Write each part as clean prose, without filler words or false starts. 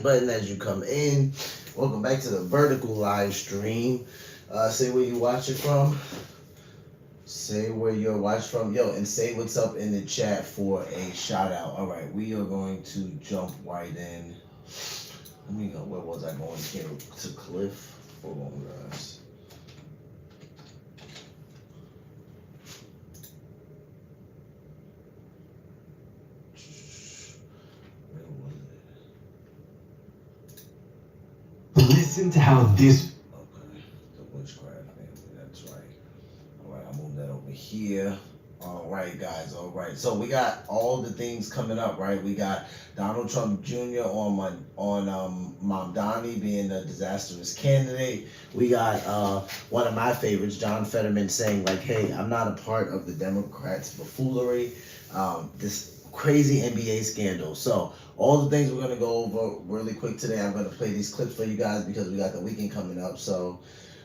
button as you come in. Welcome back to the vertical live stream. Say where you watch it from. Say where you're watching from. Yo, and say what's up in the chat for a shout out. All right, we are going to jump right in. Let me go. Where was I going here? To Cliff. Hold on, guys. Listen to how this... Okay, the witchcraft family, that's right. All right, I'll move that over here. All right, guys, all right. So we got all the things coming up, right? We got Donald Trump Jr. on Mamdani being the disastrous candidate. We got one of my favorites, John Fetterman, saying like, hey, I'm not a part of the Democrats' buffoonery. This crazy NBA scandal. So all the things we're going to go over really quick today. I'm going to play these clips for you guys because we got the weekend coming up. So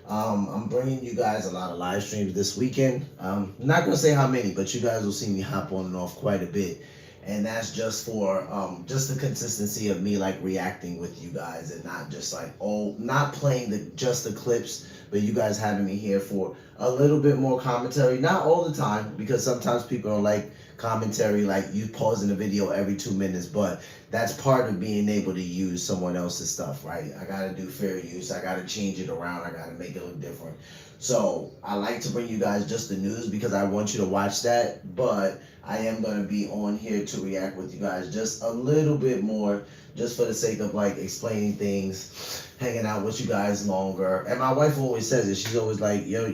I'm bringing you guys a lot of live streams this weekend. I'm not going to say how many, but you guys will see me hop on and off quite a bit. And that's just for just the consistency of me like reacting with you guys and not just like, not playing just the clips, but you guys having me here for a little bit more commentary. Not all the time, because sometimes people don't like commentary, like you pausing the video every 2 minutes, but that's part of being able to use someone else's stuff, right? I gotta do fair use. I gotta change it around. I gotta make it look different. So I like to bring you guys just the news because I want you to watch that, but I am going to be on here to react with you guys just a little bit more, just for the sake of like explaining things, hanging out with you guys longer. And my wife always says it. She's always like, your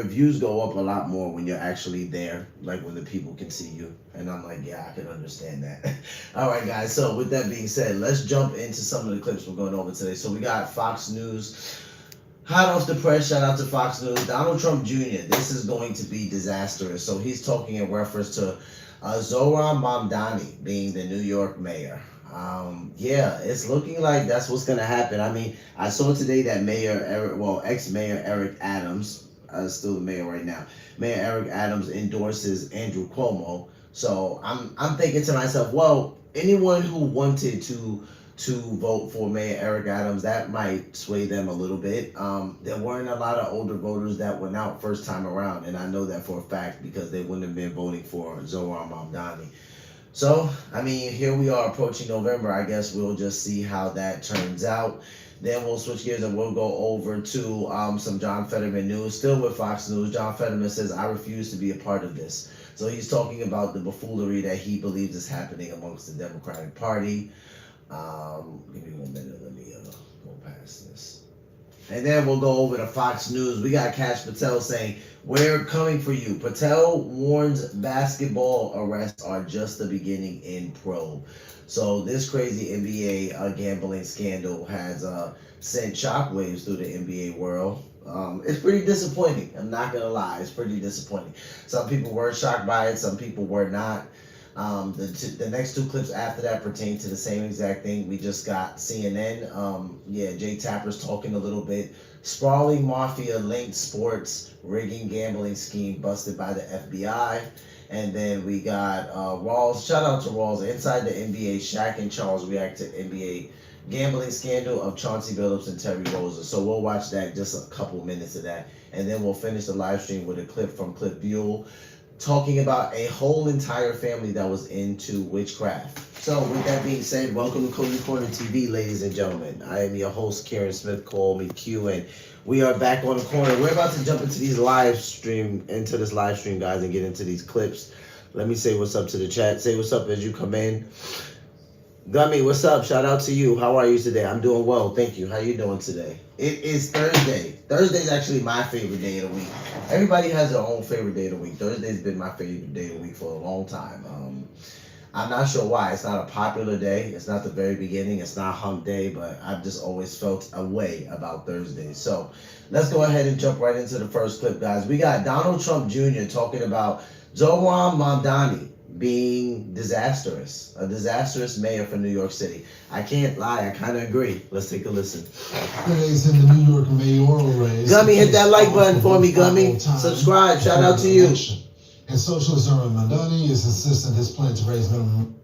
views go up a lot more when you're actually there, like when the people can see you. And I'm like, yeah, I can understand that. All right, guys. So with that being said, let's jump into some of the clips we're going over today. So we got Fox News. Hot off the press, shout out to Fox News. Donald Trump Jr., this is going to be disastrous. So he's talking in reference to Zohran Mamdani being the New York mayor. Yeah, it's looking like that's what's going to happen. I mean, I saw today that ex-mayor Eric Adams, still the mayor right now, Mayor Eric Adams endorses Andrew Cuomo. So I'm thinking to myself, well, anyone who wanted to vote for Mayor Eric Adams, that might sway them a little bit. There weren't a lot of older voters that went out first time around, and I know that for a fact because they wouldn't have been voting for Zohran Mamdani. So, I mean, here we are approaching November. I guess we'll just see how that turns out. Then we'll switch gears and we'll go over to some John Fetterman news. Still with Fox News, John Fetterman says, I refuse to be a part of this. So he's talking about the buffoonery that he believes is happening amongst the Democratic Party. Give me 1 minute. Let me go past this. And then we'll go over to Fox News. We got Kash Patel saying, we're coming for you. Patel warns basketball arrests are just the beginning in probe. So this crazy NBA gambling scandal has sent shockwaves through the NBA world. It's pretty disappointing. I'm not going to lie. It's pretty disappointing. Some people were shocked by it. Some people were not. The next two clips after that pertain to the same exact thing. We just got CNN. Jay Tapper's talking a little bit. Sprawling mafia linked sports rigging gambling scheme busted by the FBI. And then we got Rawls. Shout out to Rawls. Inside the NBA, Shaq and Charles react to NBA gambling scandal of Chauncey Billups and Terry Rozier. So we'll watch that, just a couple minutes of that. And then we'll finish the live stream with a clip from Cliff Buell, talking about a whole entire family that was into witchcraft. So with that being said, welcome to Cozy Corner TV, ladies and gentlemen. I am your host, Karen Smith, call me Q, and we are back on the corner. We're about to jump into this live stream, guys, and get into these clips. Let me say what's up to the chat. Say what's up as you come in. Gummy, what's up? Shout out to you. How are you today? I'm doing well, thank you. How you doing today? It is Thursday. Thursday's actually my favorite day of the week. Everybody has their own favorite day of the week. Thursday's been my favorite day of the week for a long time. I'm not sure why. It's not a popular day. It's not the very beginning. It's not hump day, but I've just always felt a way about Thursdays. So let's go ahead and jump right into the first clip, guys. We got Donald Trump Jr. talking about Zohran Mamdani being disastrous, a disastrous mayor for New York City. I can't lie, I kind of agree. Let's take a listen. Days in the New York mayoral race. Gummy, hit that like button for me, Gummy. Subscribe, shout out to you. And socialist Zohran Mamdani is insistent his plan to raise minimum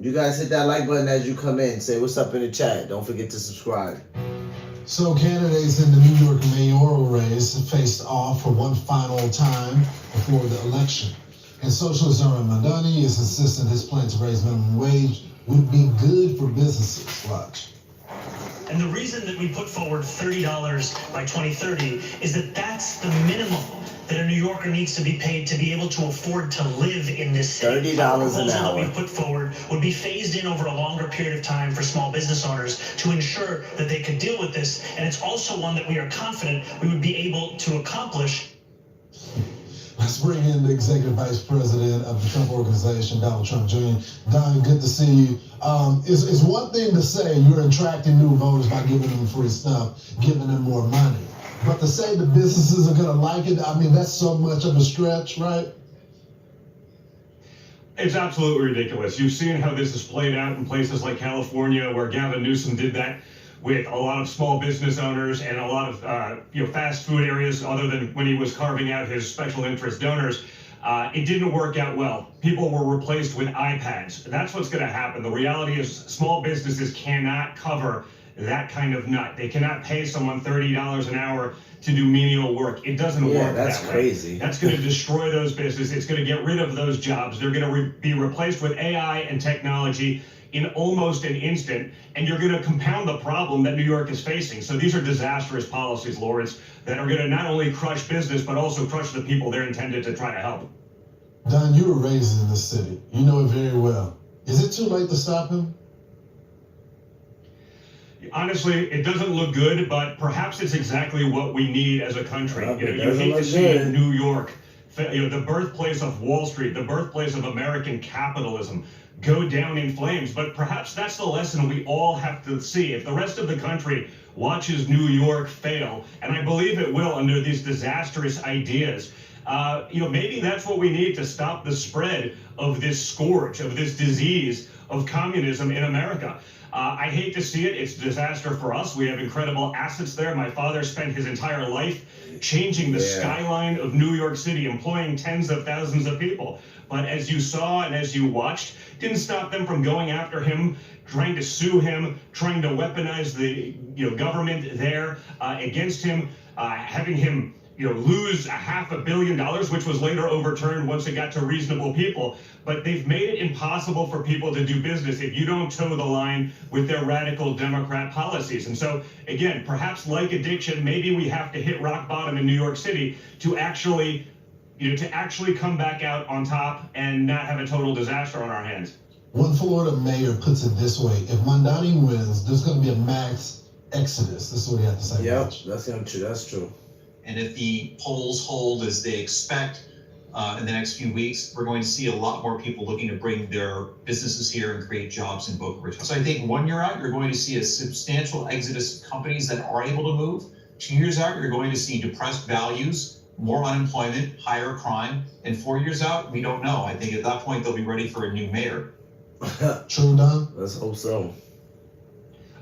You guys hit that like button as you come in. Say what's up in the chat. Don't forget to subscribe. So candidates in the New York mayoral race faced off for one final time before the election. And Socialist Mamdani is insisting his plan to raise minimum wage would be good for businesses. Watch. And the reason that we put forward $30 by 2030 is that that's the minimum that a New Yorker needs to be paid to be able to afford to live in this city. $30 The an proposal that hour. we've put forward would be phased in over a longer period of time for small business owners to ensure that they could deal with this. And it's also one that we are confident we would be able to accomplish. Let's bring in the Executive Vice President of the Trump Organization, Donald Trump Jr. Don, good to see you. It's one thing to say you're attracting new voters by giving them free stuff, giving them more money. But to say the businesses are going to like it, I mean, that's so much of a stretch, right? It's absolutely ridiculous. You've seen how this is played out in places like California, where Gavin Newsom did that with a lot of small business owners and a lot of fast food areas, other than when he was carving out his special interest donors. It didn't work out well. People were replaced with iPads. That's what's going to happen. The reality is small businesses cannot cover that kind of nut. They cannot pay someone $30 an hour to do menial work. It doesn't work that way. That's crazy. That's going to destroy those businesses. It's going to get rid of those jobs. They're going to be replaced with AI and technology in almost an instant, and you're going to compound the problem that New York is facing. So these are disastrous policies, Lawrence, that are going to not only crush business, but also crush the people they're intended to try to help. Don, you were raised in this city. You know it very well. Is it too late to stop him? Honestly, it doesn't look good, but perhaps it's exactly what we need as a country. Well, You hate to see New York, the birthplace of Wall Street, the birthplace of American capitalism, go down in flames. But perhaps that's the lesson we all have to see. If the rest of the country watches New York fail, and I believe it will under these disastrous ideas, maybe that's what we need to stop the spread of this scourge, of this disease of communism in America. I hate to see it. It's a disaster for us. We have incredible assets there. My father spent his entire life changing the skyline of New York City, employing tens of thousands of people. But as you saw and as you watched, didn't stop them from going after him, trying to sue him, trying to weaponize the government there against him, having him lose $500 million, which was later overturned once it got to reasonable people. But they've made it impossible for people to do business if you don't toe the line with their radical Democrat policies. And so, again, perhaps like addiction, maybe we have to hit rock bottom in New York City to actually come back out on top and not have a total disaster on our hands. One Florida mayor puts it this way: if Mamdani wins, there's going to be a mass exodus. This is what he had to say. Yep, that's true. And if the polls hold as they expect in the next few weeks, we're going to see a lot more people looking to bring their businesses here and create jobs in Boca Raton. So I think 1 year out, you're going to see a substantial exodus of companies that are able to move. 2 years out, you're going to see depressed values, more unemployment, higher crime. And 4 years out, we don't know. I think at that point, they'll be ready for a new mayor. True, Don? Let's hope so.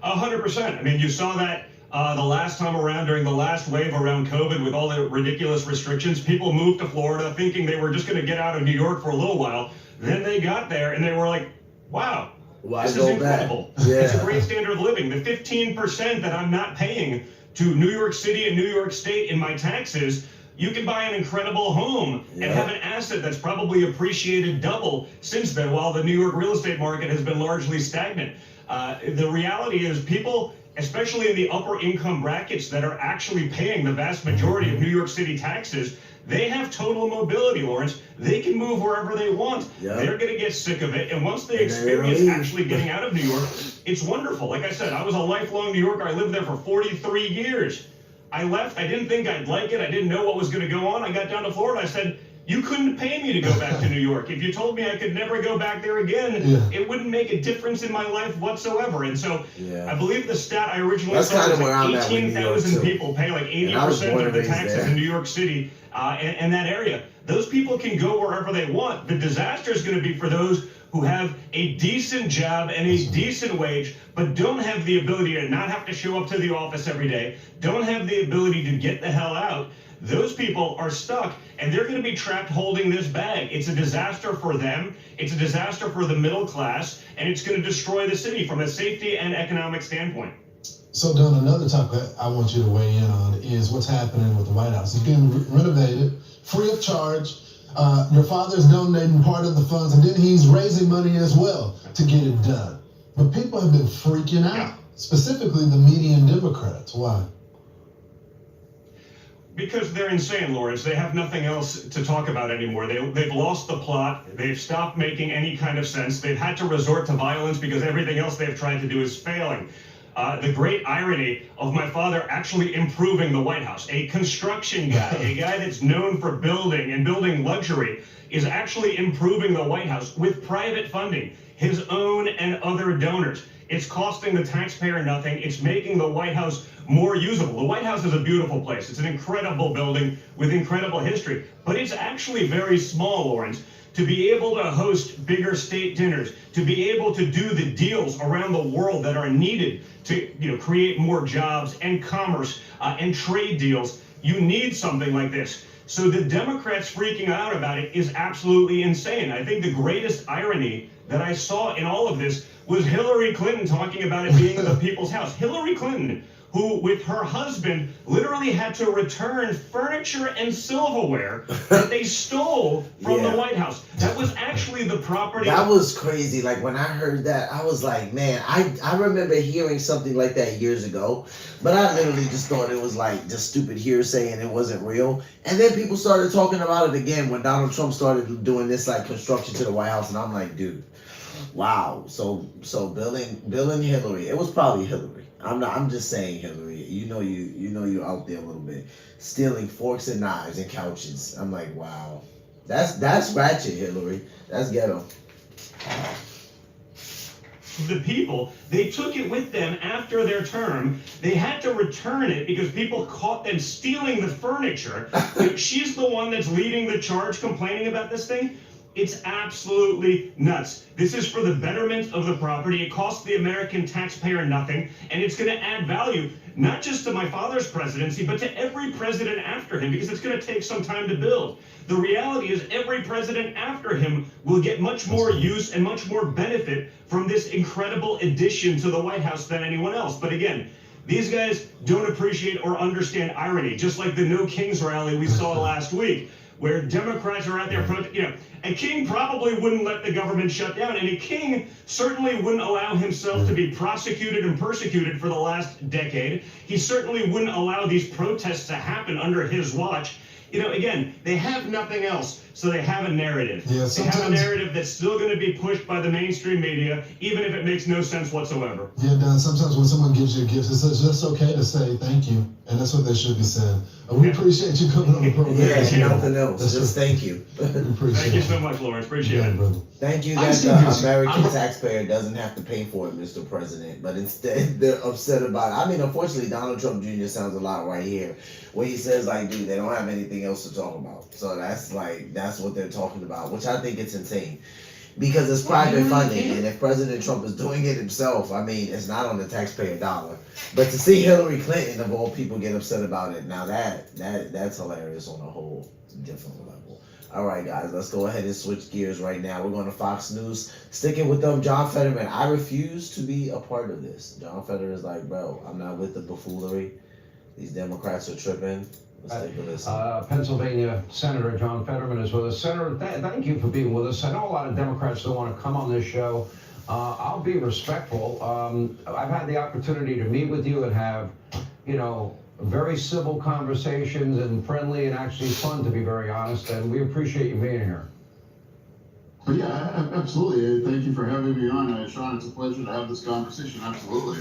100%. I mean, you saw that the last time around, during the last wave around COVID, with all the ridiculous restrictions. People moved to Florida thinking they were just going to get out of New York for a little while. Then they got there and they were like, wow, this is incredible. It's a great standard of living. The 15% that I'm not paying to New York City and New York State in my taxes, you can buy an incredible home and have an asset that's probably appreciated double since then, while the New York real estate market has been largely stagnant. The reality is people, especially in the upper income brackets that are actually paying the vast majority of New York City taxes, they have total mobility, Lawrence. They can move wherever they want. They're going to get sick of it. And once they experience actually getting out of New York, it's wonderful. Like I said, I was a lifelong New Yorker. I lived there for 43 years. I left. I didn't think I'd like it. I didn't know what was going to go on. I got down to Florida. I said, you couldn't pay me to go back to New York. If you told me I could never go back there again, it wouldn't make a difference in my life whatsoever. And so I believe the stat I originally saw was like 18,000 people pay like 80% of the taxes in New York City and that area. Those people can go wherever they want. The disaster is going to be for those who have a decent job and a decent wage, but don't have the ability to not have to show up to the office every day, don't have the ability to get the hell out. Those people are stuck, and they're going to be trapped holding this bag. It's a disaster for them. It's a disaster for the middle class, and it's going to destroy the city from a safety and economic standpoint. So, Don, another topic that I want you to weigh in on is what's happening with the White House. It's getting renovated, free of charge. Your father's donating part of the funds, and then he's raising money as well to get it done. But people have been freaking out, specifically the median Democrats. Why? Because they're insane, Lawrence. They have nothing else to talk about anymore. They've lost the plot. They've stopped making any kind of sense. They've had to resort to violence because everything else they've tried to do is failing. The great irony of my father actually improving the White House, a construction guy, a guy that's known for building and building luxury, is actually improving the White House with private funding, his own and other donors. It's costing the taxpayer nothing. It's making the White House more usable. The White House is a beautiful place. It's an incredible building with incredible history, but it's actually very small, Lawrence. To be able to host bigger state dinners, to be able to do the deals around the world that are needed to create more jobs and commerce and trade deals, you need something like this. So the Democrats freaking out about it is absolutely insane. I think the greatest irony that I saw in all of this was Hillary Clinton talking about it being the people's house. Hillary Clinton, who with her husband literally had to return furniture and silverware that they stole from the White House. That was actually the property. That was crazy. Like when I heard that, I was like, man, I remember hearing something like that years ago, but I literally just thought it was like just stupid hearsay and it wasn't real. And then people started talking about it again when Donald Trump started doing this like construction to the White House, and I'm like, dude, wow. So Bill and Hillary, it was probably Hillary. I'm just saying, Hillary, you know you're out there a little bit, stealing forks and knives and couches. I'm like, wow, that's ratchet, Hillary. That's ghetto. The people, they took it with them after their term. They had to return it because people caught them stealing the furniture. She's the one that's leading the charge, complaining about this thing. It's absolutely nuts. This is for the betterment of the property. It costs the American taxpayer nothing, and it's going to add value, not just to my father's presidency, but to every president after him, because it's going to take some time to build. The reality is every president after him will get much more use and much more benefit from this incredible addition to the White House than anyone else. But again, these guys don't appreciate or understand irony, just like the No Kings rally we saw last week, where Democrats are out there, a king probably wouldn't let the government shut down, and a king certainly wouldn't allow himself to be prosecuted and persecuted for the last decade. He certainly wouldn't allow these protests to happen under his watch. Again, they have nothing else, so they have a narrative. They have a narrative that's still going to be pushed by the mainstream media, even if it makes no sense whatsoever. Yeah, Don, sometimes when someone gives you a gift, it's just okay to say thank you, and that's what they should be saying. We appreciate you coming on the program. Yeah, nothing else. Just thank you. Thank you so much, Lawrence. Appreciate it. Brother. Thank you that the American taxpayer doesn't have to pay for it, Mr. President, but instead they're upset about it. I mean, unfortunately, Donald Trump Jr. sounds a lot right here, where he says, like, dude, they don't have anything else to talk about. So that's what they're talking about, which I think it's insane. Because it's private funding, and if President Trump is doing it himself, I mean, it's not on the taxpayer dollar. But to see Hillary Clinton, of all people, get upset about it, now that's hilarious on a whole different level. All right, guys, let's go ahead and switch gears right now. We're going to Fox News. Sticking with them, John Fetterman. I refuse to be a part of this. John Fetterman is like, bro, I'm not with the buffoonery. These Democrats are tripping. Let's take a listen. Pennsylvania Senator John Fetterman is with us. Senator, thank you for being with us. I know a lot of Democrats don't want to come on this show. I'll be respectful. I've had the opportunity to meet with you and have, very civil conversations and friendly and actually fun, to be very honest. And we appreciate you being here. Yeah, absolutely. Thank you for having me on, Sean. It's a pleasure to have this conversation. Absolutely.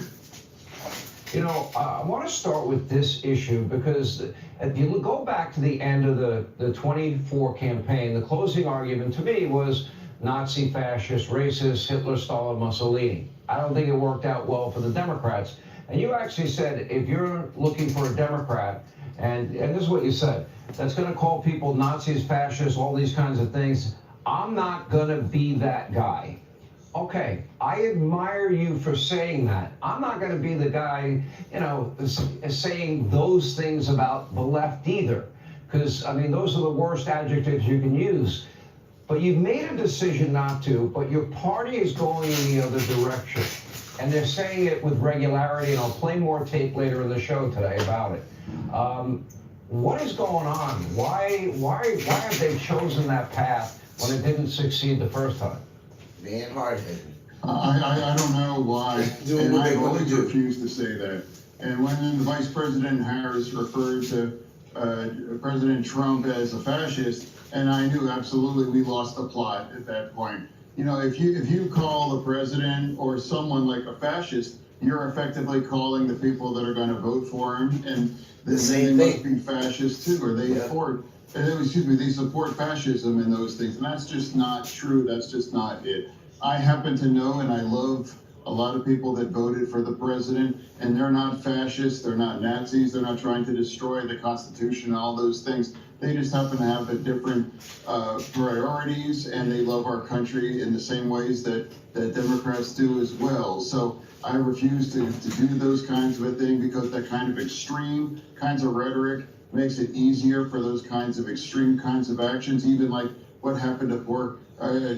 I want to start with this issue because if you go back to the end of the 24 campaign, the closing argument to me was Nazi, fascist, racist, Hitler, Stalin, Mussolini. I don't think it worked out well for the Democrats. And you actually said if you're looking for a Democrat, and this is what you said, that's going to call people Nazis, fascists, all these kinds of things, I'm not going to be that guy. Okay, I admire you for saying that. I'm not going to be the guy, saying those things about the left either. because, I mean, those are the worst adjectives you can use. But you've made a decision not to, but your party is going in the other direction. And they're saying it with regularity, and I'll play more tape later in the show today about it. What is going on? Why have they chosen that path when it didn't succeed the first time? Being hard-headed. I don't know why, Doing and what they I've wanna always do. refused to say that. And when Vice President Harris referred to President Trump as a fascist, and I knew absolutely we lost the plot at that point. You know, if you call the president or someone like a fascist, you're effectively calling the people that are going to vote for him, and then they must be fascist too, or they they support fascism and those things, and that's just not true. That's just not it. I happen to know, and I love a lot of people that voted for the president, and they're not fascists, they're not Nazis, they're not trying to destroy the Constitution, all those things. They just happen to have a different priorities, and they love our country in the same ways that Democrats do as well. So I refuse to do those kinds of a thing, because that kind of extreme kinds of rhetoric makes it easier for those kinds of extreme kinds of actions, even like what happened to poor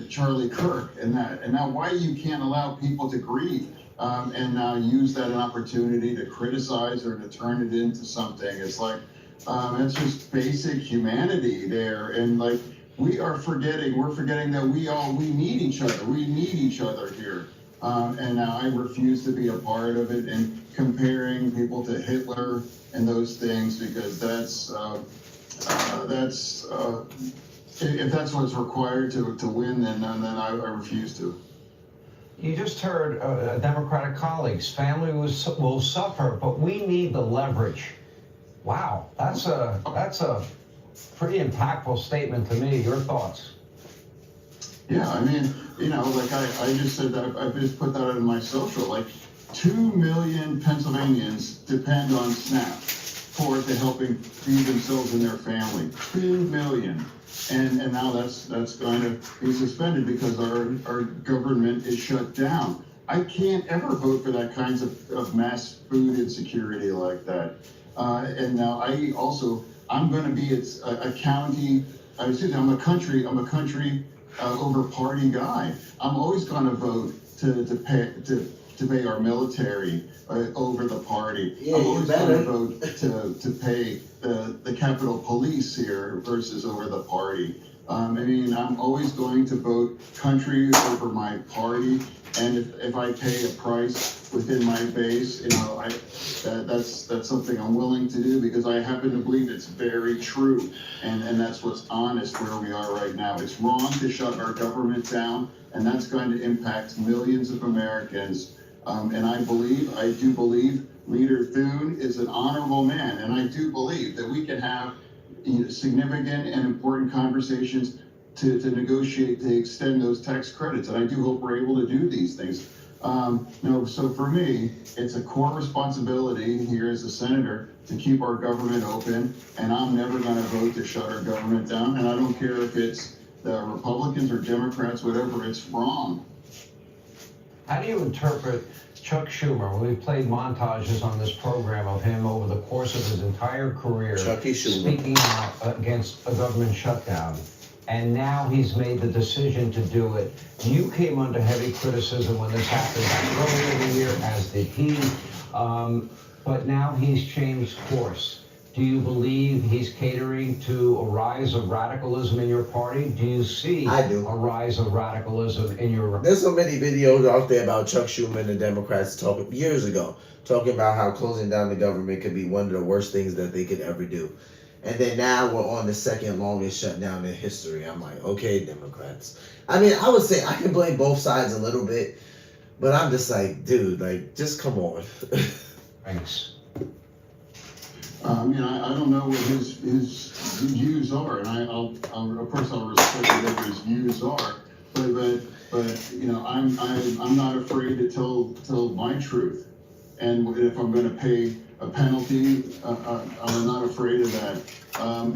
Charlie Kirk and that. And now why you can't allow people to grieve and now use that an opportunity to criticize or to turn it into something. It's like, it's just basic humanity there. And like, we're forgetting that we need each other. We need each other here. And now I refuse to be a part of it and comparing people to Hitler and those things, because if that's what's required to win, then I refuse to. You just heard Democratic colleagues, family will suffer, but we need the leverage. Wow, that's a pretty impactful statement to me. Your thoughts? Yeah, I mean, you know, like I just said that, I just put that in my social, like 2 million Pennsylvanians depend on SNAP to helping feed themselves and their family. 2 million. And now that's going to be suspended because our government is shut down. I can't ever vote for that kinds of mass food insecurity like that. And now I'm going to be I'm a country over party guy. I'm always going to vote to pay our military over the party. Yeah, I'm always going to vote to pay the Capitol Police here versus over the party. I mean, I'm always going to vote country over my party, and if I pay a price within my base, you know, that's something I'm willing to do, because I happen to believe it's very true, and that's what's honest where we are right now. It's wrong to shut our government down, and that's going to impact millions of Americans. And I do believe Leader Thune is an honorable man, and I do believe that we can have significant and important conversations to negotiate to extend those tax credits, and I do hope we're able to do these things. So for me, it's a core responsibility here as a senator to keep our government open, and I'm never going to vote to shut our government down, and I don't care if it's the Republicans or Democrats, whatever, it's wrong. How do you interpret Chuck Schumer? We've played montages on this program of him over the course of his entire career speaking out against a government shutdown. And now he's made the decision to do it. You came under heavy criticism when this happened back earlier in the year, as did he. But now he's changed course. Do you believe he's catering to a rise of radicalism in your party? Do you see a rise of radicalism in your... There's so many videos out there about Chuck Schumer and the Democrats talking years ago, talking about how closing down the government could be one of the worst things that they could ever do. And then now we're on the second longest shutdown in history. I'm like, okay, Democrats. I mean, I would say I can blame both sides a little bit, but I'm just like, dude, like, just come on. Thanks. I don't know what his views are, and I'll of course I'll respect whatever his views are, but you know, I'm not afraid to tell my truth, and if I'm going to pay a penalty, I'm not afraid of that.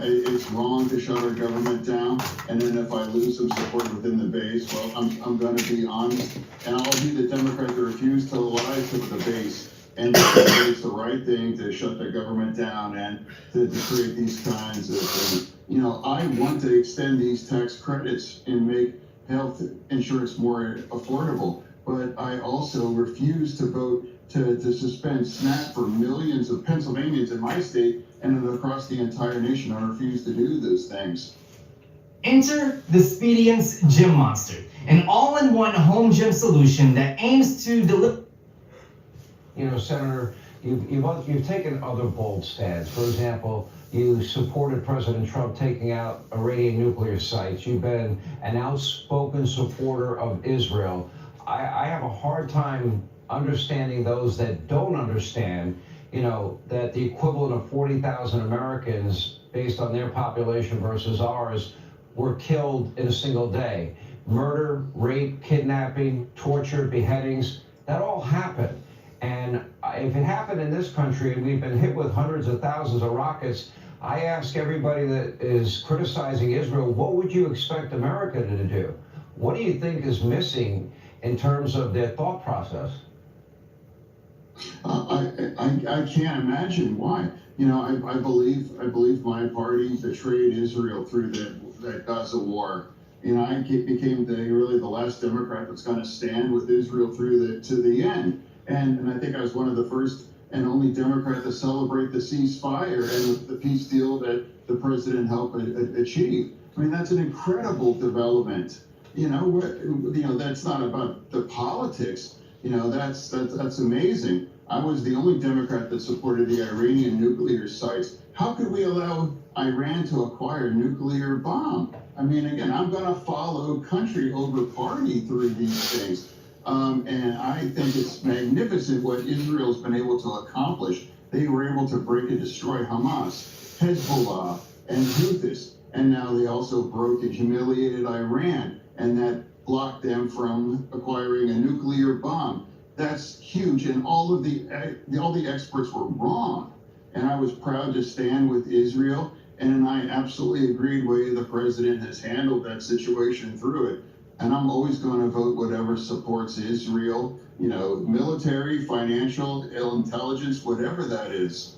It's wrong to shut our government down, and then if I lose some support within the base, well, I'm going to be honest, and I'll be the Democrat that refused to lie to the base. And it's the right thing to shut the government down and to create these kinds of things. You know, I want to extend these tax credits and make health insurance more affordable, but I also refuse to vote to suspend SNAP for millions of Pennsylvanians in my state and across the entire nation. I refuse to do those things. Enter the Spedience Gym Monster, an all-in-one home gym solution that aims to deliver. You know, Senator, you've taken other bold stands. For example, you supported President Trump taking out Iranian nuclear sites. You've been an outspoken supporter of Israel. I have a hard time understanding those that don't understand, you know, that the equivalent of 40,000 Americans, based on their population versus ours, were killed in a single day. Murder, rape, kidnapping, torture, beheadings, that all happened. And if it happened in this country and we've been hit with hundreds of thousands of rockets, I ask everybody that is criticizing Israel, what would you expect America to do? What do you think is missing in terms of their thought process? I can't imagine why. You know, I believe my party betrayed Israel through that Gaza war. You know, I became really the last Democrat that's going to stand with Israel to the end. And I think I was one of the first and only Democrat to celebrate the ceasefire and the peace deal that the president helped achieve. I mean, that's an incredible development. You know, that's not about the politics. You know, that's amazing. I was the only Democrat that supported the Iranian nuclear sites. How could we allow Iran to acquire a nuclear bomb? I mean, again, I'm going to follow country over party through these things. And I think it's magnificent what Israel's been able to accomplish. They were able to break and destroy Hamas, Hezbollah, and Houthis. And now they also broke and humiliated Iran, and that blocked them from acquiring a nuclear bomb. That's huge, and all the experts were wrong. And I was proud to stand with Israel, and I absolutely agreed with the way the president has handled that situation through it. And I'm always going to vote whatever supports Israel, you know, military, financial, intelligence, whatever that is.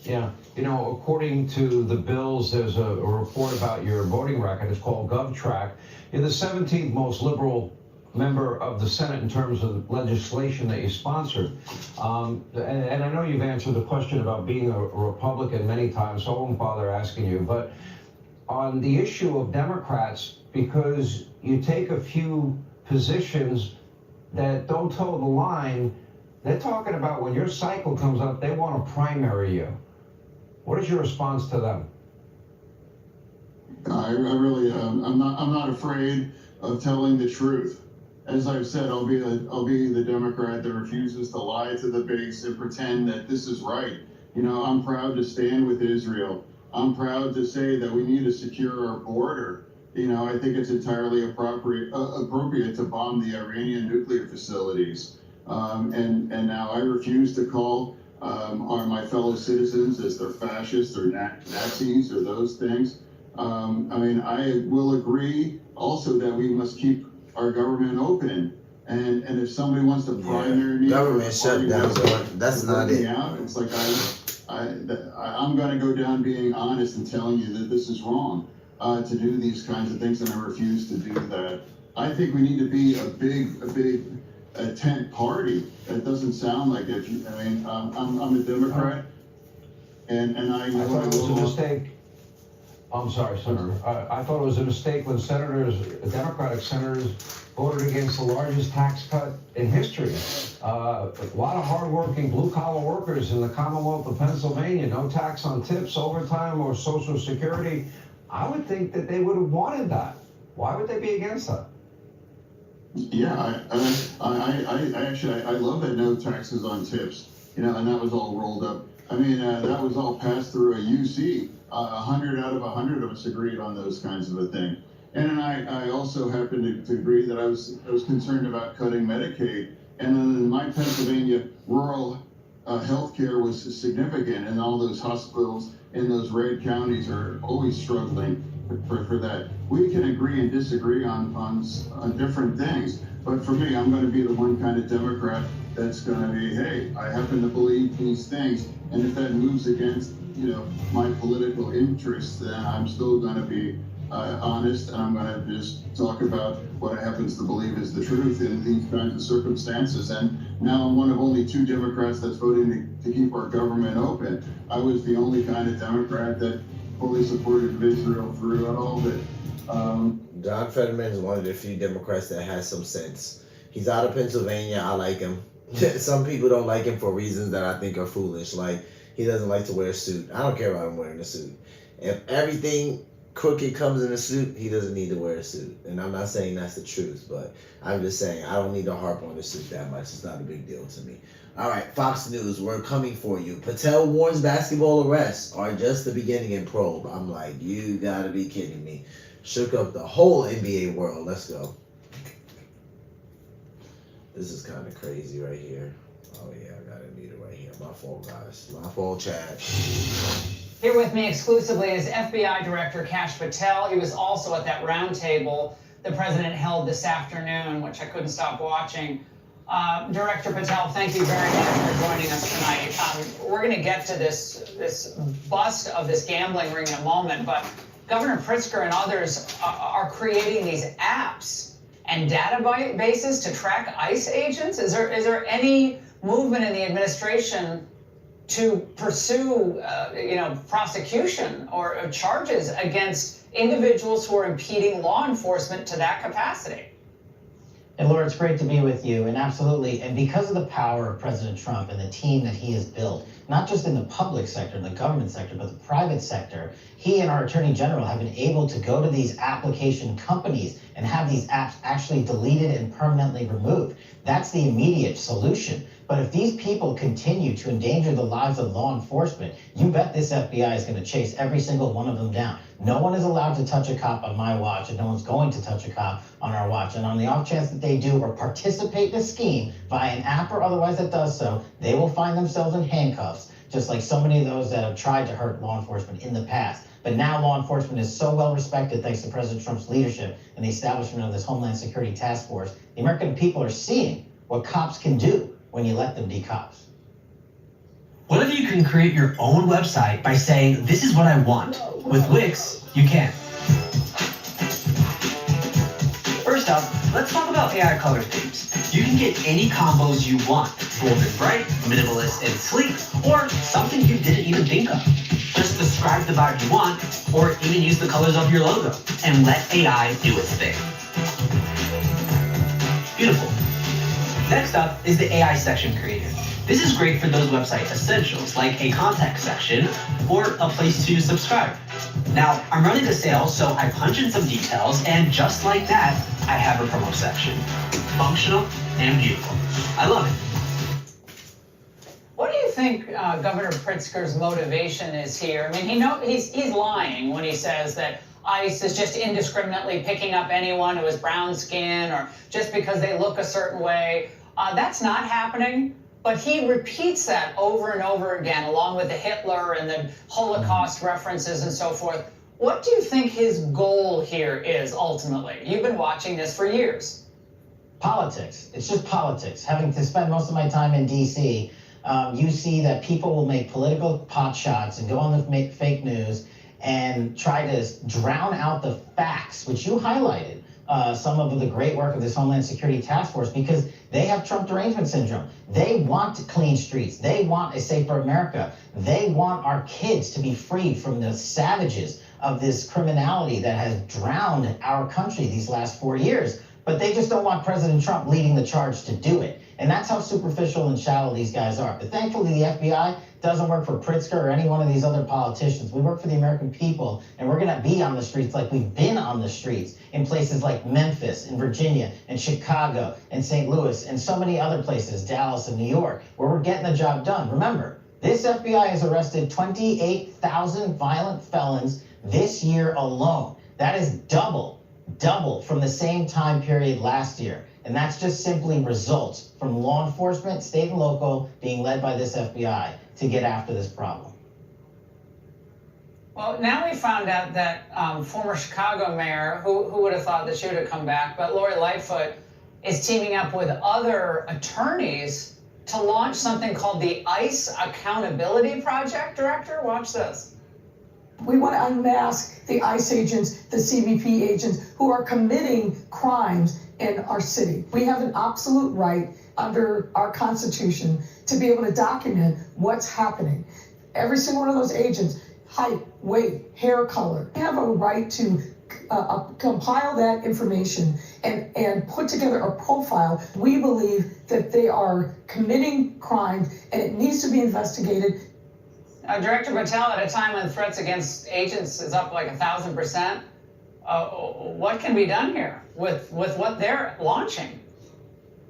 Yeah, you know, according to the bills, there's a report about your voting record. It's called GovTrack. You're the 17th most liberal member of the Senate in terms of legislation that you sponsored. And I know you've answered the question about being a Republican many times, so I won't bother asking you. But on the issue of Democrats, because you take a few positions that don't toe the line, they're talking about when your cycle comes up, they want to primary you. What is your response to them? I really, I'm not afraid of telling the truth. As I've said, I'll be the Democrat that refuses to lie to the base and pretend that this is right. You know, I'm proud to stand with Israel. I'm proud to say that we need to secure our border. You know, I think it's entirely appropriate to bomb the Iranian nuclear facilities. And now I refuse to call my fellow citizens as they're fascists or Nazis or those things. I mean, I will agree also that we must keep our government open. And if somebody wants to primary me, government shutdown, that's not it. It's like I'm going to go down being honest and telling you that this is wrong to do these kinds of things, and I refuse to do that. I think we need to be a big tent party. That doesn't sound like it. I mean, I'm a Democrat, and I know I thought it was a mistake. I'm sorry, Senator. I thought it was a mistake when Democratic senators voted against the largest tax cut in history. A lot of hardworking blue-collar workers in the Commonwealth of Pennsylvania, no tax on tips, overtime, or Social Security. I would think that they would have wanted that. Why would they be against that? Yeah, I actually love that no taxes on tips. You know, and that was all rolled up. I mean, that was all passed through a UC. 100 out of 100 of us agreed on those kinds of a thing. And I also happen to agree that I was concerned about cutting Medicaid. And in my Pennsylvania, rural healthcare was significant, and all those hospitals in those red counties are always struggling for that. We can agree and disagree on different things, but for me, I'm going to be the one kind of Democrat that's going to be, hey, I happen to believe these things, and if that moves against, my political interests, then I'm still going to be honest, and I'm going to just talk about what I happens to believe is the truth in these kinds of circumstances. And now I'm one of only 2 Democrats that's voting to keep our government open. I was the only kind of Democrat that fully supported Israel throughout all of it. John Fetterman is one of the few Democrats that has some sense. He's out of Pennsylvania. I like him. Some people don't like him for reasons that I think are foolish. Like, he doesn't like to wear a suit. I don't care about him wearing a suit. If everything crooked comes in a suit, he doesn't need to wear a suit. And I'm not saying that's the truth, but I'm just saying I don't need to harp on the suit that much. It's not a big deal to me. All right, Fox News, we're coming for you. Patel warns basketball arrests are just the beginning in probe. I'm like, you gotta be kidding me. Shook up the whole NBA world. Let's go. This is kind of crazy right here. Oh yeah, I got it muted right here. My fault, guys. My fault, Chad. Here with me exclusively is FBI Director Kash Patel. He was also at that roundtable the president held this afternoon, which I couldn't stop watching. Director Patel, thank you very much for joining us tonight. We're going to get to this bust of this gambling ring in a moment, but Governor Pritzker and others are creating these apps and databases to track ICE agents. Is there any movement in the administration to pursue, prosecution or charges against individuals who are impeding law enforcement to that capacity? And Laura, it's great to be with you, and absolutely, and because of the power of President Trump and the team that he has built, not just in the public sector, the government sector, but the private sector, he and our Attorney General have been able to go to these application companies and have these apps actually deleted and permanently removed. That's the immediate solution. But if these people continue to endanger the lives of law enforcement, you bet this FBI is going to chase every single one of them down. No one is allowed to touch a cop on my watch, and no one's going to touch a cop on our watch. And on the off chance that they do or participate in a scheme via an app or otherwise that does so, they will find themselves in handcuffs, just like so many of those that have tried to hurt law enforcement in the past. But now law enforcement is so well respected thanks to President Trump's leadership and the establishment of this Homeland Security Task Force. The American people are seeing what cops can do when you let them be cops. What if you can create your own website by saying, this is what I want? With Wix, you can. First up, let's talk about AI color themes. You can get any combos you want, bold and bright, minimalist and sleek, or something you didn't even think of. Just describe the vibe you want, or even use the colors of your logo, and let AI do its thing. Beautiful. Next up is the AI section creator. This is great for those website essentials like a contact section or a place to subscribe. Now, I'm running a sale, so I punch in some details, and just like that, I have a promo section. Functional and beautiful. I love it. What do you think Governor Pritzker's motivation is here? I mean, he's lying when he says that ICE is just indiscriminately picking up anyone who has brown skin or just because they look a certain way. That's not happening, but he repeats that over and over again, along with the Hitler and the Holocaust references and so forth. What do you think his goal here is ultimately? You've been watching this for years. Politics. It's just politics. Having to spend most of my time in D.C., you see that people will make political pot shots and go on the fake news and try to drown out the facts, which you highlighted, some of the great work of this Homeland Security Task Force, because they have Trump derangement syndrome. They want clean streets. They want a safer America. They want our kids to be freed from the savages of this criminality that has drowned our country these last 4 years. But they just don't want President Trump leading the charge to do it. And that's how superficial and shallow these guys are. But thankfully, the FBI doesn't work for Pritzker or any one of these other politicians. We work for the American people, and we're going to be on the streets like we've been on the streets in places like Memphis and Virginia and Chicago and St. Louis and so many other places, Dallas and New York, where we're getting the job done. Remember, this FBI has arrested 28,000 violent felons this year alone. That is double from the same time period last year. And that's just simply results from law enforcement, state and local, being led by this FBI to get after this problem. Well, now we found out that former Chicago mayor, who would have thought that she would have come back, but Lori Lightfoot is teaming up with other attorneys to launch something called the ICE Accountability Project. Director, watch this. We want to unmask the ICE agents, the CBP agents who are committing crimes in our city. We have an absolute right under our Constitution to be able to document what's happening. Every single one of those agents, height, weight, hair color, they have a right to compile that information and put together a profile. We believe that they are committing crimes and it needs to be investigated. Director Patel, at a time when threats against agents is up like 1,000%, what can be done here with what they're launching?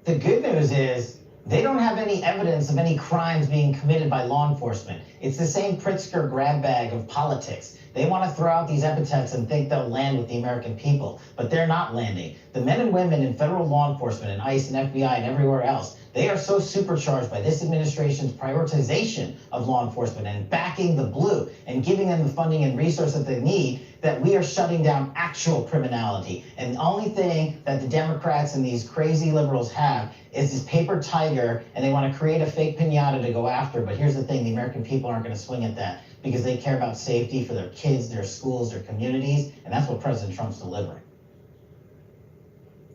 The good news is they don't have any evidence of any crimes being committed by law enforcement. It's the same Pritzker grab bag of politics. They want to throw out these epithets and think they'll land with the American people, but they're not landing. The men and women in federal law enforcement and ICE and FBI and everywhere else, they are so supercharged by this administration's prioritization of law enforcement and backing the blue and giving them the funding and resources that they need that we are shutting down actual criminality. And the only thing that the Democrats and these crazy liberals have is this paper tiger, and they want to create a fake pinata to go after. But here's the thing, the American people aren't going to swing at that because they care about safety for their kids, their schools, their communities, and that's what President Trump's delivering.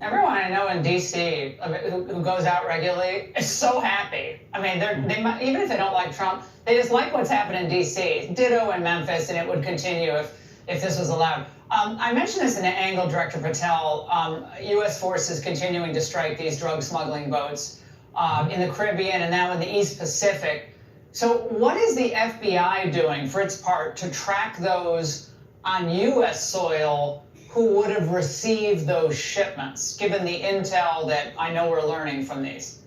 Everyone I know in D.C. who goes out regularly is so happy. I mean, they might, even if they don't like Trump, they just like what's happening in D.C. Ditto in Memphis, and it would continue if this was allowed. I mentioned this in an angle, Director Patel. U.S. forces continuing to strike these drug smuggling boats in the Caribbean and now in the East Pacific. So what is the FBI doing for its part to track those on U.S. soil who would have received those shipments, given the intel that I know we're learning from these?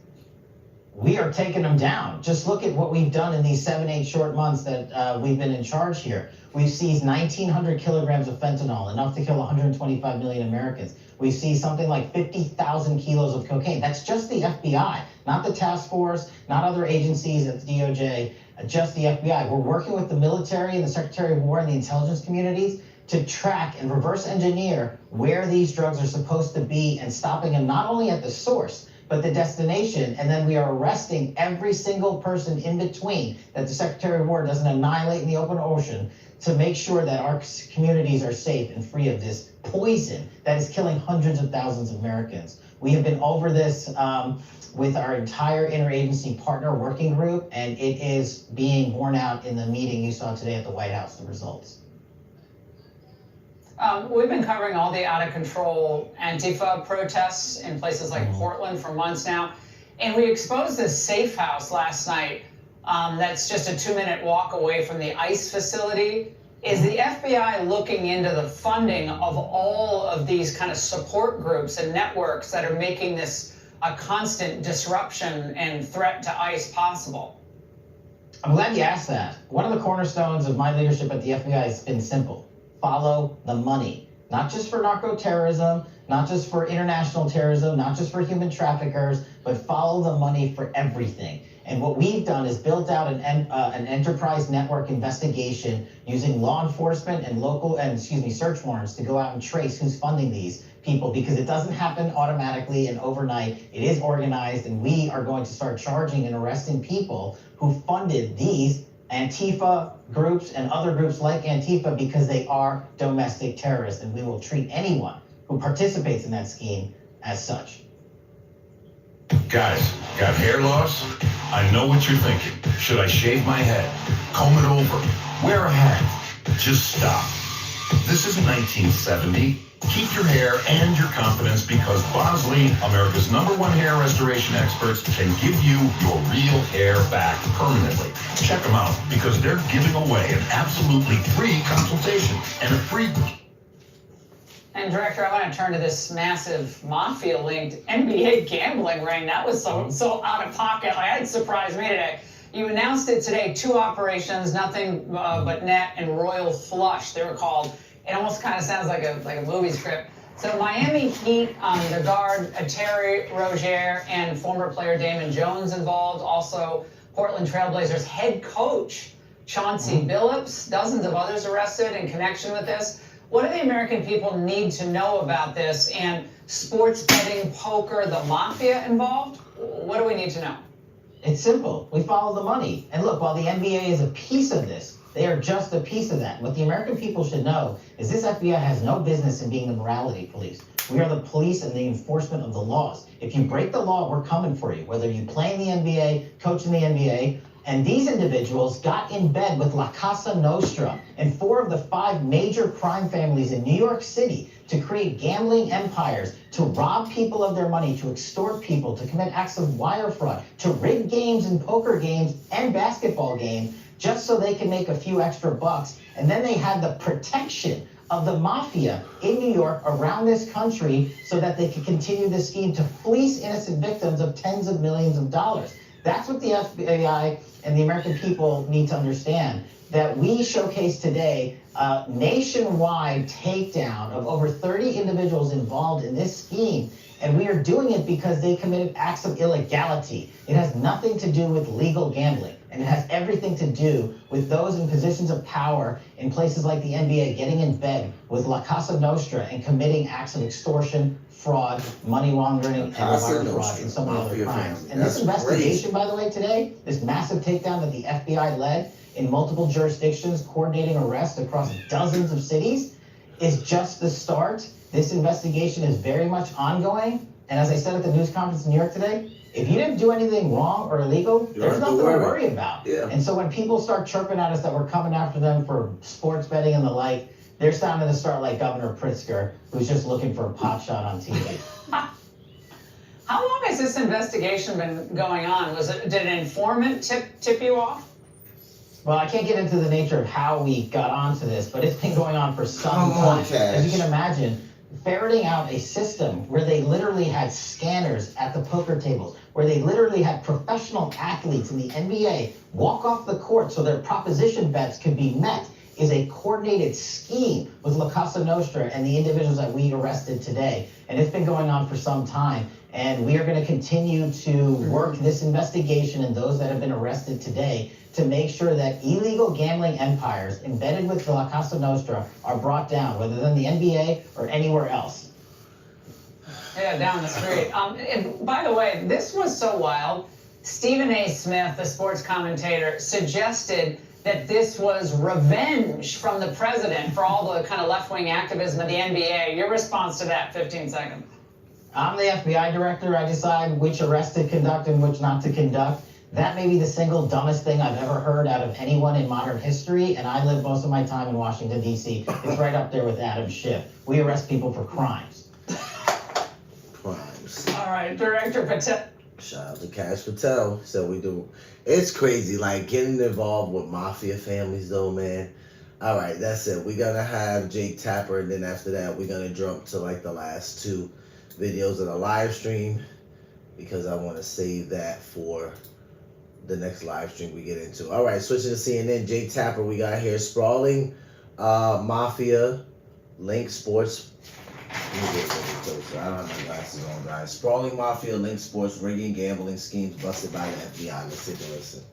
We are taking them down. Just look at what we've done in these 7-8 short months that we've been in charge here. We've seized 1,900 kilograms of fentanyl, enough to kill 125 million Americans. We see something like 50,000 kilos of cocaine. That's just the FBI, not the task force, not other agencies at the DOJ, just the FBI. We're working with the military and the Secretary of War and the intelligence communities to track and reverse engineer where these drugs are supposed to be and stopping them not only at the source, but the destination. And then we are arresting every single person in between that the Secretary of War doesn't annihilate in the open ocean to make sure that our communities are safe and free of this poison that is killing hundreds of thousands of Americans. We have been over this with our entire interagency partner working group, and it is being borne out in the meeting you saw today at the White House, the results. We've been covering all the out-of-control Antifa protests in places like Portland for months now. And we exposed this safe house last night that's just a 2-minute walk away from the ICE facility. Is the FBI looking into the funding of all of these kind of support groups and networks that are making this a constant disruption and threat to ICE possible? I'm glad you asked that. One of the cornerstones of my leadership at the FBI has been simple. Follow the money, not just for narco-terrorism, not just for international terrorism, not just for human traffickers, but follow the money for everything. And what we've done is built out an enterprise network investigation using law enforcement and search warrants to go out and trace who's funding these people, because it doesn't happen automatically and overnight. It is organized, and we are going to start charging and arresting people who funded these Antifa groups and other groups like Antifa because they are domestic terrorists, and we will treat anyone who participates in that scheme as such. Guys, got hair loss? I know what you're thinking. Should I shave my head? Comb it over? Wear a hat? Just stop. This isn't 1970. Keep your hair and your confidence, because Bosley, America's #1 hair restoration experts, can give you your real hair back permanently. Check them out, because they're giving away an absolutely free consultation and a free... And Director, I want to turn to this massive mafia-linked NBA gambling ring. That was so out of pocket. Like, it surprised me today. You announced it today, 2 operations, Nothing But Net and Royal Flush, they were called. It almost kind of sounds like a movie script. So Miami Heat, their guard Terry Rozier and former player Damon Jones involved. Also, Portland Trailblazers head coach Chauncey Billups, dozens of others arrested in connection with this. What do the American people need to know about this? And sports betting, poker, the mafia involved? What do we need to know? It's simple. We follow the money. And look, while the NBA is a piece of this, they are just a piece of that. What the American people should know is this FBI has no business in being the morality police. We are the police and the enforcement of the laws. If you break the law, we're coming for you, whether you play in the NBA, coach in the NBA. And these individuals got in bed with La Casa Nostra and 4 of the 5 major crime families in New York City to create gambling empires, to rob people of their money, to extort people, to commit acts of wire fraud, to rig games and poker games and basketball games just so they can make a few extra bucks. And then they had the protection of the mafia in New York around this country so that they could continue this scheme to fleece innocent victims of tens of millions of dollars. That's what the FBI and the American people need to understand, that we showcase today a nationwide takedown of over 30 individuals involved in this scheme. And we are doing it because they committed acts of illegality. It has nothing to do with legal gambling. And it has everything to do with those in positions of power in places like the NBA getting in bed with La Casa Nostra and committing acts of extortion, fraud, money laundering, and wire fraud, and so many other crimes. And this investigation, by the way, today, this massive takedown that the FBI led in multiple jurisdictions, coordinating arrests across dozens of cities, is just the start. This investigation is very much ongoing. And as I said at the news conference in New York today, if you didn't do anything wrong or illegal, there's nothing to worry about. Yeah. And so when people start chirping at us that we're coming after them for sports betting and the like, they're sounding to start like Governor Pritzker, who's just looking for a pot shot on TV. How long has this investigation been going on? Did an informant tip you off? Well, I can't get into the nature of how we got onto this, but it's been going on for some time. As you can imagine, ferreting out a system where they literally had scanners at the poker tables, where they literally had professional athletes in the NBA walk off the court so their proposition bets could be met, is a coordinated scheme with La Casa Nostra and the individuals that we arrested today. And it's been going on for some time. And we are going to continue to work this investigation and those that have been arrested today to make sure that illegal gambling empires embedded with La Casa Nostra are brought down, whether they're in the NBA or anywhere else. Yeah, down the street. And by the way, this was so wild. Stephen A. Smith, the sports commentator, suggested that this was revenge from the president for all the kind of left-wing activism of the NBA. Your response to that, 15 seconds. I'm the FBI director. I decide which arrests to conduct and which not to conduct. That may be the single dumbest thing I've ever heard out of anyone in modern history, and I live most of my time in Washington, D.C. It's right up there with Adam Schiff. We arrest people for crimes. Crimes. All right, Director Patel. Shout out to Kash Patel. So we do. It's crazy, like getting involved with mafia families, though, man. All right, that's it. We're gonna have Jake Tapper, and then after that, we're gonna jump to like the last 2 videos of the live stream because I want to save that for the next live stream we get into. All right, switching to CNN. Jake Tapper, we got here. Sprawling mafia link sports. Let me get really closer. I don't have my glasses on, guys. Sprawling mafia link sports rigging gambling schemes busted by the FBI. Let's take a listen.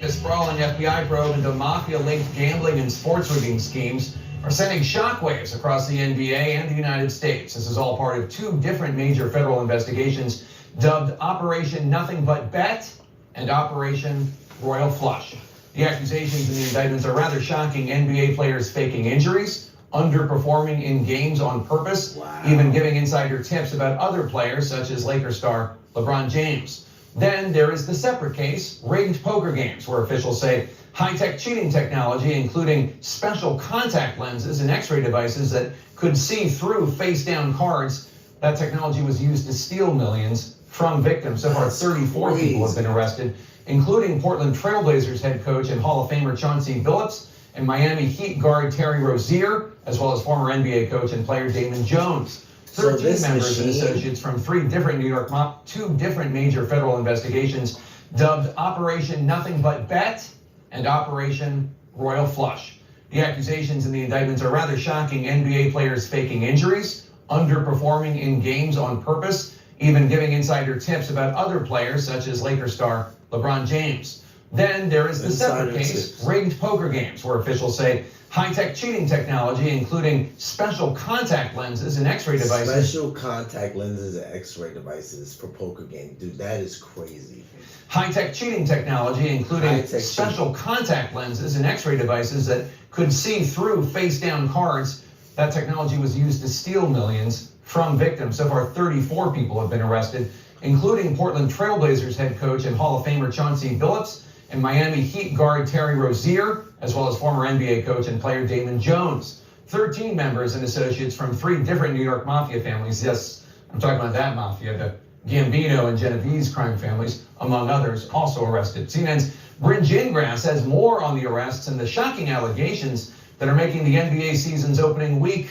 A sprawling FBI probe into mafia-linked gambling and sports rigging schemes are sending shockwaves across the NBA and the United States. This is all part of 2 different major federal investigations dubbed Operation Nothing But Bet and Operation Royal Flush. The accusations and the indictments are rather shocking. NBA players faking injuries, underperforming in games on purpose, even giving insider tips about other players such as Lakers star LeBron James. Then there is the separate case, rigged poker games, where officials say high-tech cheating technology, including special contact lenses and x-ray devices that could see through face-down cards, that technology was used to steal millions from victims. So far, 34 people have been arrested, including Portland Trailblazers head coach and Hall of Famer Chauncey Billups and Miami Heat guard Terry Rozier, as well as former NBA coach and player Damon Jones. 13 members and associates from 2 different major federal investigations dubbed Operation Nothing But Bet and Operation Royal Flush. The accusations and the indictments are rather shocking. NBA players faking injuries, underperforming in games on purpose, even giving insider tips about other players such as Lakers star LeBron James. Then there is the separate Insider case, tips. rigged poker games, where officials say high-tech cheating technology, including special contact lenses and X-ray devices. Special contact lenses and X-ray devices for poker games. Dude, that is crazy. High-tech cheating technology, including High-tech special contact lenses and X-ray devices that could see through face-down cards. That technology was used to steal millions from victims. So far, 34 people have been arrested, including Portland Trailblazers head coach and Hall of Famer Chauncey Billups and Miami Heat guard Terry Rozier, as well as former NBA coach and player Damon Jones. 13 members and associates from 3 different New York mafia families. Yes, I'm talking about that mafia, the Gambino and Genovese crime families, among others, also arrested. CNN's Bryn Gingras has more on the arrests and the shocking allegations that are making the NBA season's opening week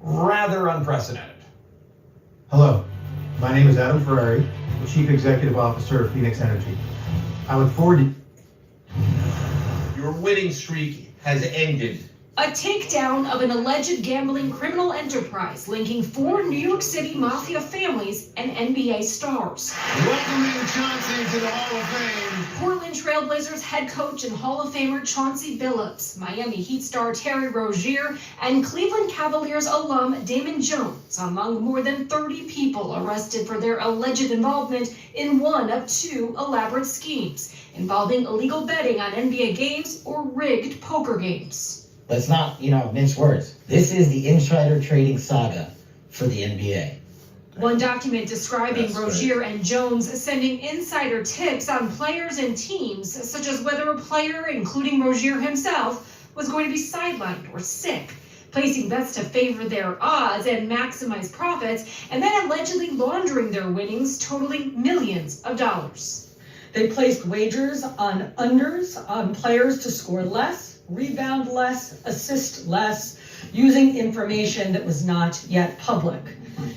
rather unprecedented. Hello, my name is Adam Ferrari, the Chief Executive Officer of Phoenix Energy. I look forward to... Your winning streak has ended. A takedown of an alleged gambling criminal enterprise linking 4 New York City mafia families and NBA stars. Welcoming Chauncey to the Hall of Fame. Portland Trailblazers head coach and Hall of Famer Chauncey Billups, Miami Heat star Terry Rozier, and Cleveland Cavaliers alum Damon Jones, among more than 30 people arrested for their alleged involvement in one of 2 elaborate schemes involving illegal betting on NBA games or rigged poker games. Let's not, mince words. This is the insider trading saga for the NBA. One document describing That's Rozier and Jones sending insider tips on players and teams, such as whether a player, including Rozier himself, was going to be sidelined or sick, placing bets to favor their odds and maximize profits, and then allegedly laundering their winnings, totaling millions of dollars. They placed wagers on unders on players to score less, rebound less, assist less, using information that was not yet public.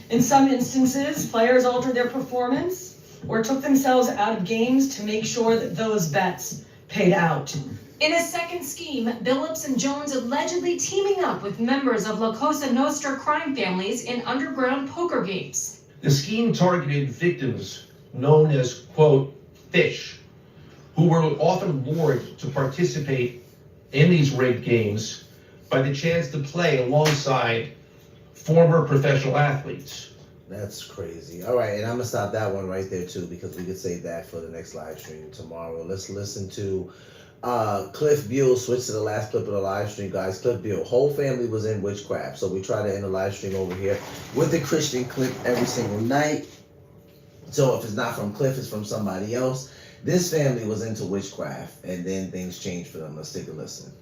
In some instances, players altered their performance or took themselves out of games to make sure that those bets paid out. In a second scheme, Billups and Jones allegedly teaming up with members of La Cosa Nostra crime families in underground poker games. The scheme targeted victims known as, quote, fish, who were often lured to participate in these rigged games by the chance to play alongside former professional athletes. That's crazy. All right, and I'm gonna stop that one right there too, because we could save that for the next live stream tomorrow. Let's listen to Cliff Buell. Switch to the last clip of the live stream, guys. Cliff Buell, whole family was in witchcraft, so we try to end the live stream over here with a Christian clip every single night. So if it's not from Cliff, it's from somebody else. This family was into witchcraft, and then things changed for them. Let's take a listen.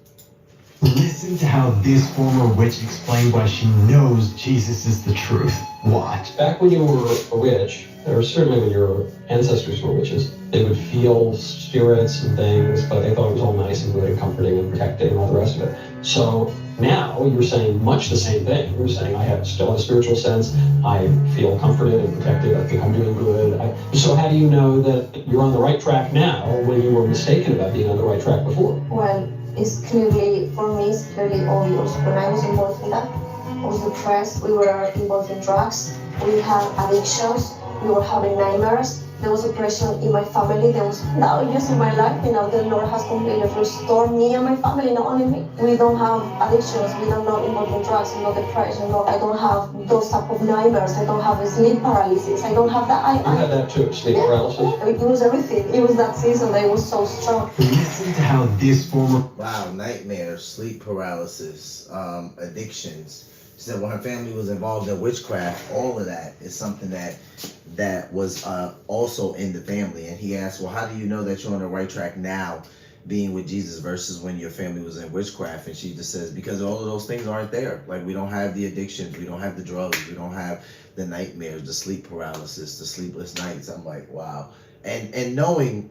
Listen to how this former witch explained why she knows Jesus is the truth. Watch. Back when you were a witch, or certainly when your ancestors were witches, they would feel spirits and things, but they thought it was all nice and good and comforting and protecting and all the rest of it. So now you're saying much the same thing. You're saying I still have a spiritual sense. I feel comforted and protected. I think I'm doing good. So how do you know that you're on the right track now when you were mistaken about being on the right track before? Well, it's clearly, for me, it's clearly obvious. When I was involved in that, I was depressed. We were involved in drugs. We had addictions. We were having nightmares. There was oppression in my family. There was values in my life. The Lord has completely restored me and my family, not only me. We don't have addictions. We are not involved in drugs, no depression. No, I don't have those type of nightmares. I don't have sleep paralysis. I don't have that. You had that too, sleep paralysis? It was everything. It was that season that it was so strong. Listen to how this former... Wow, nightmares, sleep paralysis, addictions. She said when her family was involved in witchcraft, all of that is something that was also in the family. And he asked, well, how do you know that you're on the right track now, being with Jesus versus when your family was in witchcraft? And she just says, because all of those things aren't there. Like, we don't have the addictions, we don't have the drugs, we don't have the nightmares, the sleep paralysis, the sleepless nights. I'm like, wow. And knowing,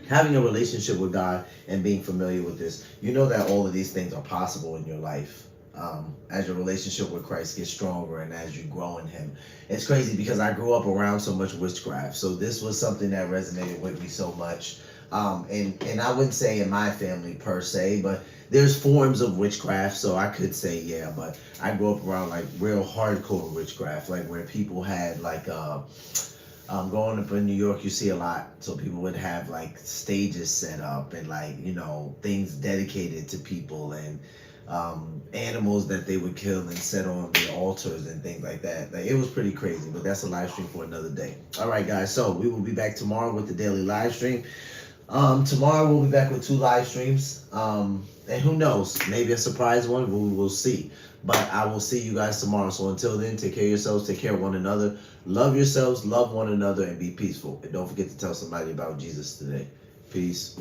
having a relationship with God and being familiar with this, you know that all of these things are possible in your life. As your relationship with Christ gets stronger and as you grow in him. It's crazy because I grew up around so much witchcraft. So this was something that resonated with me so much. And I wouldn't say in my family per se, but there's forms of witchcraft. So I could say, yeah, but I grew up around like real hardcore witchcraft, like where people had like, Growing up in New York, you see a lot. So people would have like stages set up and like, you know, things dedicated to people and animals that they would kill and set on the altars and things like that. Like, it was pretty crazy, but that's a live stream for another day. All right, guys. So we will be back tomorrow with the daily live stream. Tomorrow we'll be back with 2 live streams. And who knows, maybe a surprise one. We will see. But I will see you guys tomorrow. So until then, take care of yourselves, take care of one another. Love yourselves, love one another, and be peaceful. And don't forget to tell somebody about Jesus today. Peace.